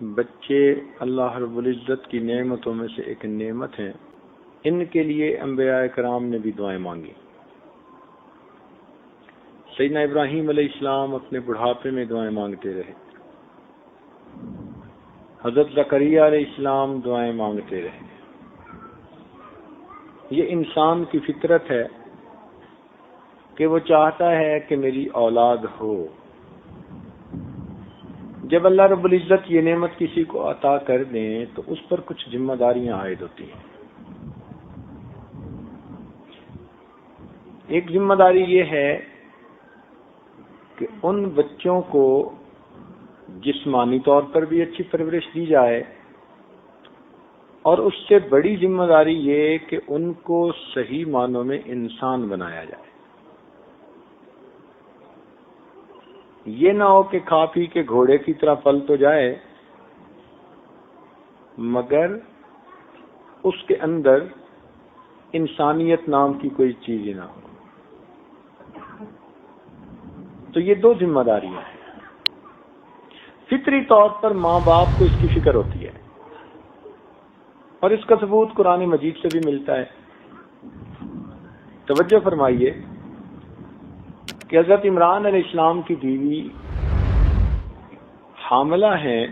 بچے اللہ رب العزت کی نعمتوں میں سے ایک نعمت ہیں. ان کے لیے انبیاء کرام نے بھی دعائیں مانگی. سیدنا ابراہیم علیہ السلام اپنے بڑھاپے میں دعائیں مانگتے رہے. حضرت زکریا علیہ السلام دعائیں مانگتے رہے. یہ انسان کی فطرت ہے کہ وہ چاہتا ہے کہ میری اولاد ہو. جب اللہ رب العزت یہ نعمت کسی کو عطا کر دیں تو اس پر کچھ ذمہ داریاں عائد ہوتی ہیں. ایک ذمہ داری یہ ہے کہ ان بچوں کو جسمانی طور پر بھی اچھی پرورش دی جائے، اور اس سے بڑی ذمہ داری یہ کہ ان کو صحیح معنوں میں انسان بنایا جائے. یہ نہ ہو کہ کھا پی کے گھوڑے کی طرح پل تو جائے مگر اس کے اندر انسانیت نام کی کوئی چیز ہی نہ ہو. تو یہ دو ذمہ داریاں ہیں. فطری طور پر ماں باپ کو اس کی فکر ہوتی ہے، اور اس کا ثبوت قرآن مجید سے بھی ملتا ہے. توجہ فرمائیے کہ حضرت عمران علیہ السلام کی بیوی حاملہ ہیں.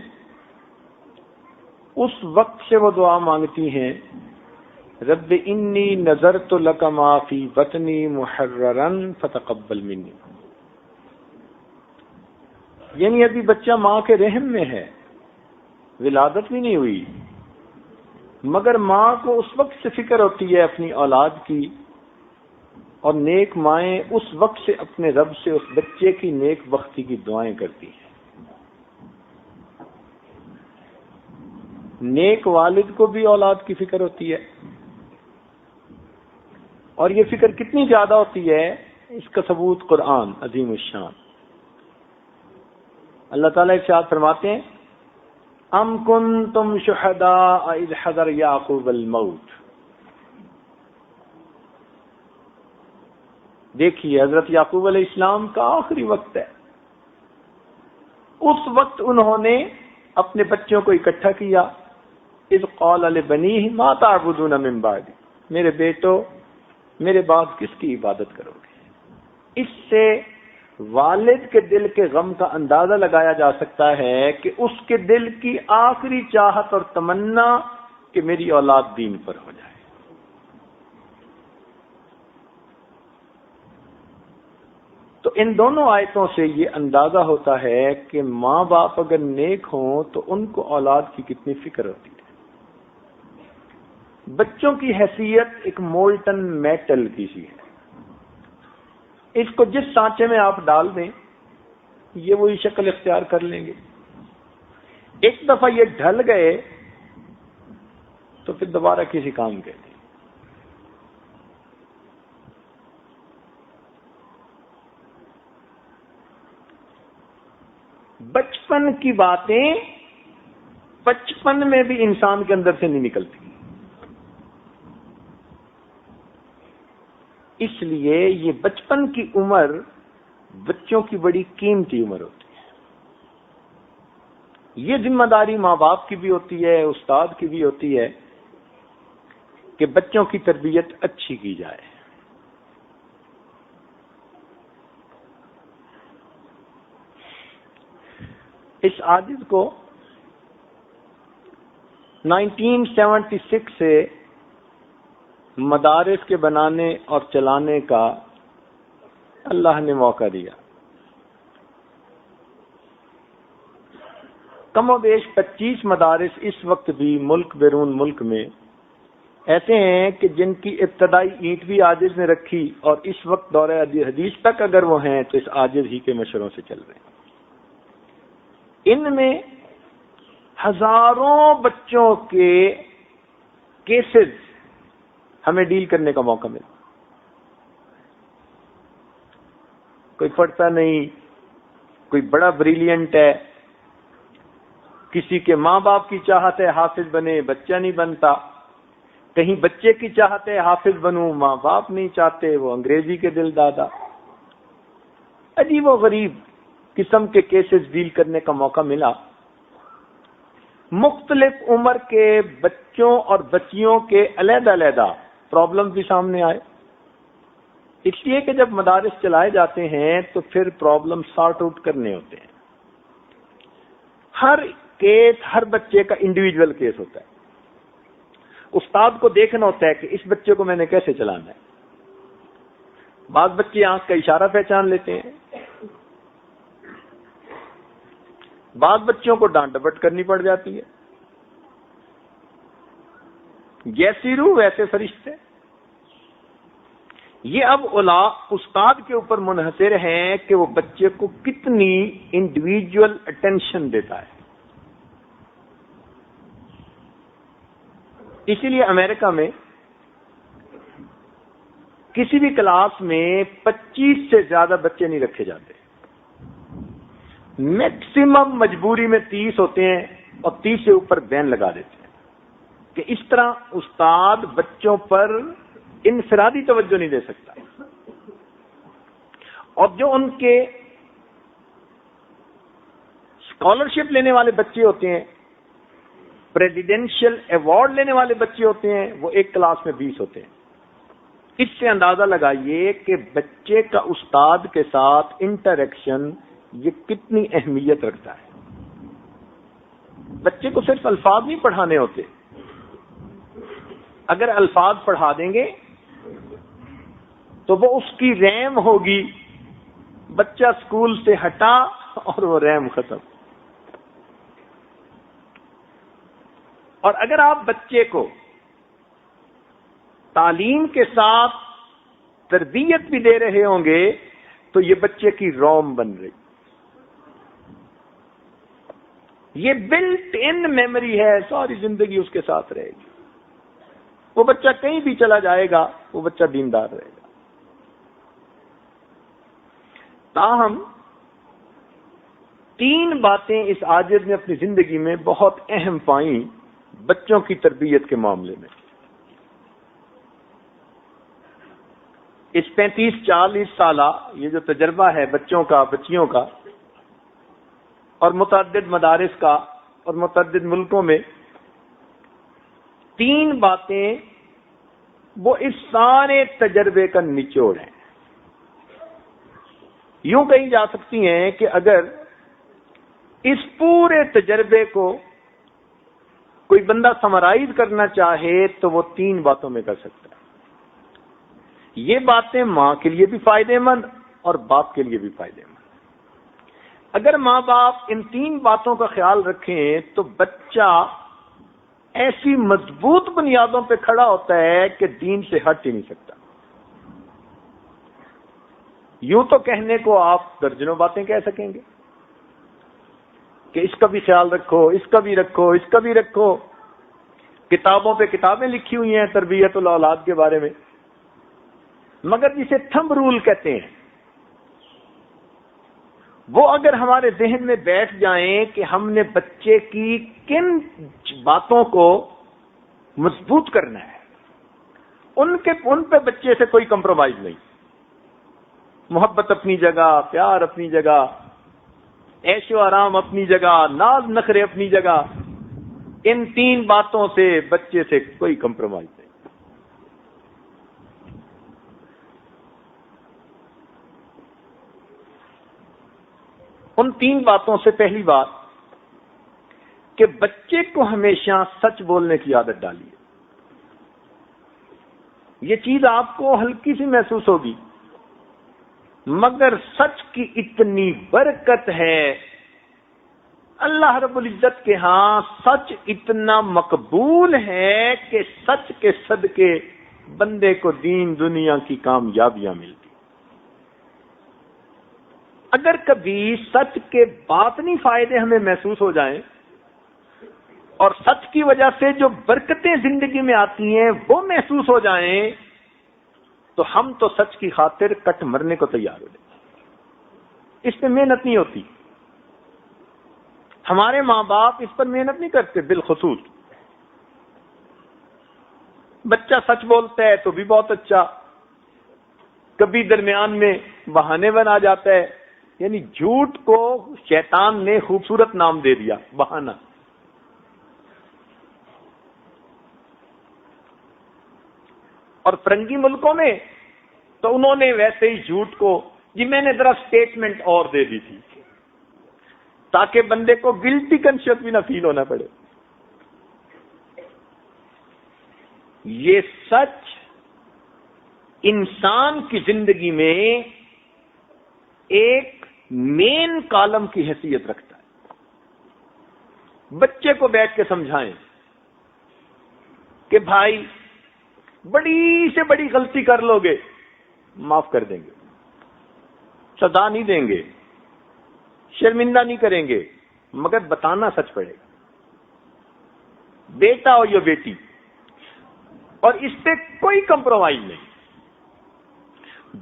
اس وقت سے وہ دعا مانگتی ہیں، رب انی نذرت لک ما فی بطنی محررا فتقبل منی. یعنی ابھی بچہ ماں کے رحم میں ہے، ولادت بھی نہیں ہوئی، مگر ماں کو اس وقت سے فکر ہوتی ہے اپنی اولاد کی، اور نیک مائیں اس وقت سے اپنے رب سے اس بچے کی نیک بختی کی دعائیں کرتی ہیں. نیک والد کو بھی اولاد کی فکر ہوتی ہے، اور یہ فکر کتنی زیادہ ہوتی ہے اس کا ثبوت قرآن عظیم الشان. اللہ تعالیٰ ارشاد فرماتے ہیں، ام کنتم شہداء اذ حضر یعقوب الموت. دیکھیے حضرت یعقوب علیہ السلام کا آخری وقت ہے. اس وقت انہوں نے اپنے بچوں کو اکٹھا کیا. اذ قال لبنیہ ما تعبدون من بعدی، میرے بیٹو میرے بعد کس کی عبادت کرو گے. اس سے والد کے دل کے غم کا اندازہ لگایا جا سکتا ہے کہ اس کے دل کی آخری چاہت اور تمنا کہ میری اولاد دین پر ہو جائے. تو ان دونوں آیتوں سے یہ اندازہ ہوتا ہے کہ ماں باپ اگر نیک ہوں تو ان کو اولاد کی کتنی فکر ہوتی ہے. بچوں کی حیثیت ایک مولٹن میٹل کی سی ہے. اس کو جس سانچے میں آپ ڈال دیں یہ وہی شکل اختیار کر لیں گے. ایک دفعہ یہ ڈھل گئے تو پھر دوبارہ کسی کام کے نہیں. بچپن کی باتیں بچپن میں بھی انسان کے اندر سے نہیں نکلتی. اس لیے یہ بچپن کی عمر بچوں کی بڑی قیمتی عمر ہوتی ہے. یہ ذمہ داری ماں باپ کی بھی ہوتی ہے، استاد کی بھی ہوتی ہے کہ بچوں کی تربیت اچھی کی جائے. اس عاجز کو 1976 سے مدارس کے بنانے اور چلانے کا اللہ نے موقع دیا. کم و بیش 25 مدارس اس وقت بھی ملک بیرون ملک میں ایسے ہیں کہ جن کی ابتدائی اینٹ بھی عاجز نے رکھی، اور اس وقت دور حدیث تک اگر وہ ہیں تو اس عاجز ہی کے مشوروں سے چل رہے ہیں. ان میں ہزاروں بچوں کے کیسز ہمیں ڈیل کرنے کا موقع ملا. کوئی پڑھتا نہیں، کوئی بڑا بریلینٹ ہے، کسی کے ماں باپ کی چاہت ہے حافظ بنے، بچہ نہیں بنتا. کہیں بچے کی چاہت ہے حافظ بنوں، ماں باپ نہیں چاہتے، وہ انگریزی کے دل دادا. عجیب و غریب قسم کے کیسز ڈیل کرنے کا موقع ملا. مختلف عمر کے بچوں اور بچیوں کے علیحدہ علیحدہ پرابلم بھی سامنے آئے. اس لیے کہ جب مدارس چلائے جاتے ہیں تو پھر پرابلم سارٹ آؤٹ کرنے ہوتے ہیں. ہر کیس ہر بچے کا انڈیویجول کیس ہوتا ہے. استاد کو دیکھنا ہوتا ہے کہ اس بچے کو میں نے کیسے چلانا ہے. بعض بچے آنکھ کا اشارہ پہچان لیتے ہیں, بعض بچوں کو ڈانٹ ڈپٹ کرنی پڑ جاتی ہے. جیسی روح ویسے فرشتے. یہ اب استاد کے اوپر منحصر ہے کہ وہ بچے کو کتنی انڈیویجول اٹینشن دیتا ہے. اسی لیے امریکہ میں کسی بھی کلاس میں 25 سے زیادہ بچے نہیں رکھے جاتے. میکسیمم مجبوری میں 30 ہوتے ہیں اور 30 سے اوپر بین لگا دیتے ہیں کہ اس طرح استاد بچوں پر انفرادی توجہ نہیں دے سکتا. اور جو ان کے اسکالرشپ لینے والے بچے ہوتے ہیں, پریزیڈینشل ایوارڈ لینے والے بچے ہوتے ہیں, وہ ایک کلاس میں 20 ہوتے ہیں. اس سے اندازہ لگائیے کہ بچے کا استاد کے ساتھ انٹریکشن یہ کتنی اہمیت رکھتا ہے. بچے کو صرف الفاظ نہیں پڑھانے ہوتے. اگر الفاظ پڑھا دیں گے تو وہ اس کی ریم ہوگی. بچہ اسکول سے ہٹا اور وہ ریم ختم. اور اگر آپ بچے کو تعلیم کے ساتھ تربیت بھی دے رہے ہوں گے تو یہ بچے کی روم بن رہی. یہ بلٹ ان میموری ہے, ساری زندگی اس کے ساتھ رہے گی. وہ بچہ کہیں بھی چلا جائے گا, وہ بچہ دیندار رہے گا. تاہم 3 باتیں اس عاجز نے اپنی زندگی میں بہت اہم پائیں بچوں کی تربیت کے معاملے میں. اس 35-40 سالہ یہ جو تجربہ ہے بچوں کا, بچیوں کا, اور متعدد مدارس کا اور متعدد ملکوں میں, 3 باتیں وہ اس سارے تجربے کا نچوڑ ہیں. یوں کہی جا سکتی ہیں کہ اگر اس پورے تجربے کو کوئی بندہ سمرائز کرنا چاہے تو وہ 3 باتوں میں کر سکتا ہے. یہ باتیں ماں کے لیے بھی فائدے مند اور باپ کے لیے بھی فائدے مند. اگر ماں باپ ان 3 باتوں کا خیال رکھیں تو بچہ ایسی مضبوط بنیادوں پہ کھڑا ہوتا ہے کہ دین سے ہٹ ہی نہیں سکتا. یوں تو کہنے کو آپ درجنوں باتیں کہہ سکیں گے کہ اس کا بھی خیال رکھو, اس کا بھی رکھو, اس کا بھی رکھو. کتابوں پہ کتابیں لکھی ہوئی ہیں تربیت الاولاد کے بارے میں, مگر جسے تھمب رول کہتے ہیں وہ اگر ہمارے ذہن میں بیٹھ جائیں کہ ہم نے بچے کی کن باتوں کو مضبوط کرنا ہے, ان پہ بچے سے کوئی کمپرومائز نہیں. محبت اپنی جگہ, پیار اپنی جگہ, عیش و آرام اپنی جگہ, ناز نخرے اپنی جگہ. ان 3 باتوں سے بچے سے کوئی کمپرومائز نہیں. ان 3 باتوں سے پہلی بات کہ بچے کو ہمیشہ سچ بولنے کی عادت ڈالیے. یہ چیز آپ کو ہلکی سی محسوس ہوگی مگر سچ کی اتنی برکت ہے. اللہ رب العزت کے ہاں سچ اتنا مقبول ہے کہ سچ کے صدقے بندے کو دین دنیا کی کامیابیاں ملتی. اگر کبھی سچ کے باطنی فائدے ہمیں محسوس ہو جائیں اور سچ کی وجہ سے جو برکتیں زندگی میں آتی ہیں وہ محسوس ہو جائیں تو ہم تو سچ کی خاطر کٹ مرنے کو تیار ہو جائیں. اس میں محنت نہیں ہوتی. ہمارے ماں باپ اس پر محنت نہیں کرتے. بالخصوص بچہ سچ بولتا ہے تو بھی بہت اچھا, کبھی درمیان میں بہانے بنا جاتا ہے. یعنی جھوٹ کو شیطان نے خوبصورت نام دے دیا, بہانہ. اور فرنگی ملکوں میں تو انہوں نے ویسے ہی جھوٹ کو جی میں نے ذرا سٹیٹمنٹ اور دے دی تھی تاکہ بندے کو گلٹی کنشس بھی نہ فیل ہونا پڑے. یہ سچ انسان کی زندگی میں ایک مین کالم کی حیثیت رکھتا ہے. بچے کو بیٹھ کے سمجھائیں کہ بھائی بڑی سے بڑی غلطی کر لو گے معاف کر دیں گے، سزا نہیں دیں گے، شرمندہ نہیں کریں گے، مگر بتانا سچ پڑے گا. بیٹا ہو یا بیٹی، اور اس پہ کوئی کمپرومائز نہیں.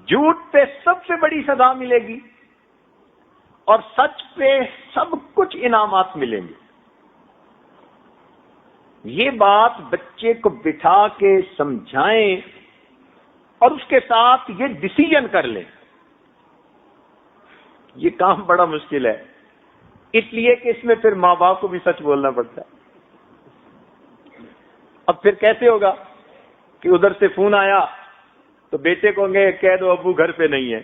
جھوٹ پہ سب سے بڑی سزا ملے گی اور سچ پہ سب کچھ انعامات ملیں گے. یہ بات بچے کو بٹھا کے سمجھائیں اور اس کے ساتھ یہ ڈیسیژن کر لیں. یہ کام بڑا مشکل ہے، اس لیے کہ اس میں پھر ماں باپ کو بھی سچ بولنا پڑتا ہے. اب پھر کیسے ہوگا کہ ادھر سے فون آیا تو بیٹے کو کہہ دو ابو گھر پہ نہیں ہے.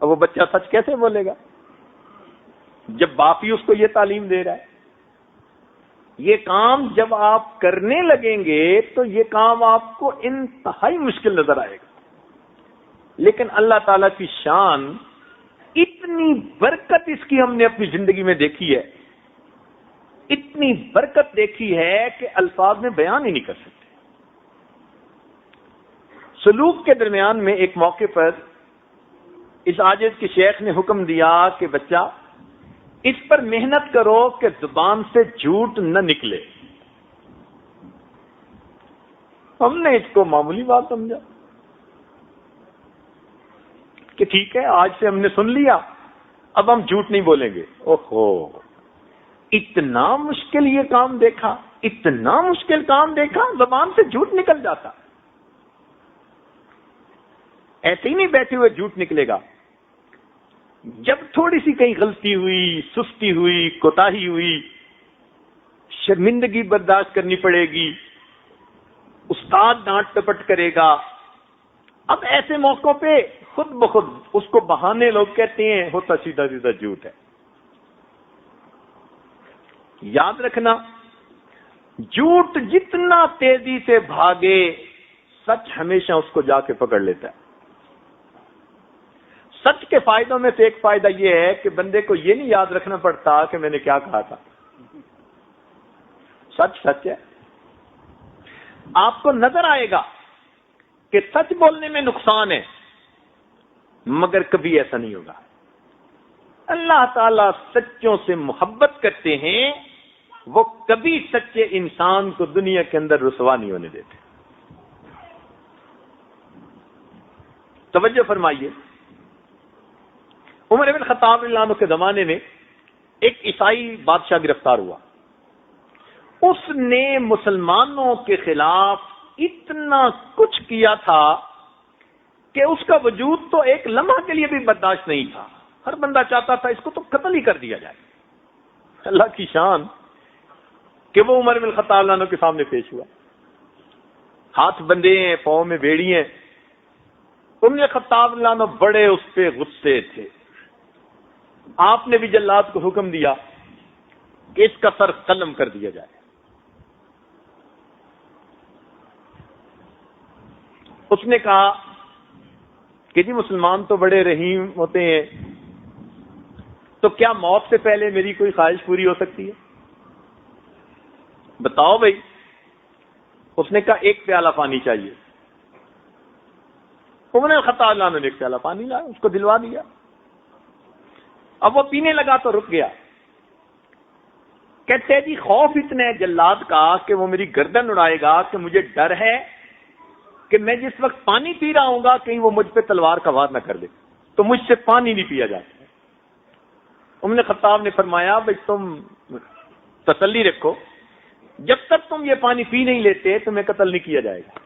اب وہ بچہ سچ کیسے بولے گا جب باپ ہی اس کو یہ تعلیم دے رہا ہے؟ یہ کام جب آپ کرنے لگیں گے تو یہ کام آپ کو انتہائی مشکل نظر آئے گا. لیکن اللہ تعالی کی شان، اتنی برکت اس کی ہم نے اپنی زندگی میں دیکھی ہے، اتنی برکت دیکھی ہے کہ الفاظ میں بیان ہی نہیں کر سکتے. سلوک کے درمیان میں ایک موقع پر اس عاجز کے شیخ نے حکم دیا کہ بچہ اس پر محنت کرو کہ زبان سے جھوٹ نہ نکلے. ہم نے اس کو معمولی بات سمجھا کہ ٹھیک ہے آج سے ہم نے سن لیا، اب ہم جھوٹ نہیں بولیں گے. اوہو، اتنا مشکل یہ کام دیکھا، اتنا مشکل کام دیکھا، زبان سے جھوٹ نکل جاتا. ایسے ہی نہیں بیٹھے ہوئے جھوٹ نکلے گا. جب تھوڑی سی کہیں غلطی ہوئی، سستی ہوئی، کوتاہی ہوئی، شرمندگی برداشت کرنی پڑے گی، استاد ڈانٹ ٹپٹ کرے گا. اب ایسے موقعوں پہ خود بخود اس کو بہانے لوگ کہتے ہیں ہوتا سیدھا سیدھا جھوٹ ہے. یاد رکھنا، جھوٹ جتنا تیزی سے بھاگے سچ ہمیشہ اس کو جا کے پکڑ لیتا ہے. سچ کے فائدوں میں سے ایک فائدہ یہ ہے کہ بندے کو یہ نہیں یاد رکھنا پڑتا کہ میں نے کیا کہا تھا. سچ سچ ہے. آپ کو نظر آئے گا کہ سچ بولنے میں نقصان ہے، مگر کبھی ایسا نہیں ہوگا. اللہ تعالیٰ سچوں سے محبت کرتے ہیں، وہ کبھی سچے انسان کو دنیا کے اندر رسوا نہیں ہونے دیتے. توجہ فرمائیے، عمر بن خطاب رضی اللہ عنہ کے زمانے میں ایک عیسائی بادشاہ گرفتار ہوا. اس نے مسلمانوں کے خلاف اتنا کچھ کیا تھا کہ اس کا وجود تو ایک لمحہ کے لیے بھی برداشت نہیں تھا. ہر بندہ چاہتا تھا اس کو تو قتل ہی کر دیا جائے. اللہ کی شان کہ وہ عمر بن خطاب رضی اللہ عنہ کے سامنے پیش ہوا. ہاتھ بندے ہیں، پاؤں میں بیڑی ہیں. عمر بن خطاب رضی اللہ عنہ بڑے اس پہ غصے تھے. آپ نے بھی جلاد کو حکم دیا کہ اس کا سر قلم کر دیا جائے. اس نے کہا کہ جی مسلمان تو بڑے رحیم ہوتے ہیں، تو کیا موت سے پہلے میری کوئی خواہش پوری ہو سکتی ہے؟ بتاؤ بھائی. اس نے کہا ایک پیالہ پانی چاہیے. عمر بن خطاب رضی اللہ عنہ نے ایک پیالہ پانی لایا، اس کو دلوا دیا. اب وہ پینے لگا تو رک گیا. کہتے جی خوف اتنا ہے جلاد کا کہ وہ میری گردن اڑائے گا کہ مجھے ڈر ہے کہ میں جس وقت پانی پی رہا ہوں گا کہیں وہ مجھ پہ تلوار کا وار نہ کر دے، تو مجھ سے پانی نہیں پیا جاتا. عمر بن خطاب نے فرمایا بھائی تم تسلی رکھو، جب تک تم یہ پانی پی نہیں لیتے تمہیں قتل نہیں کیا جائے گا.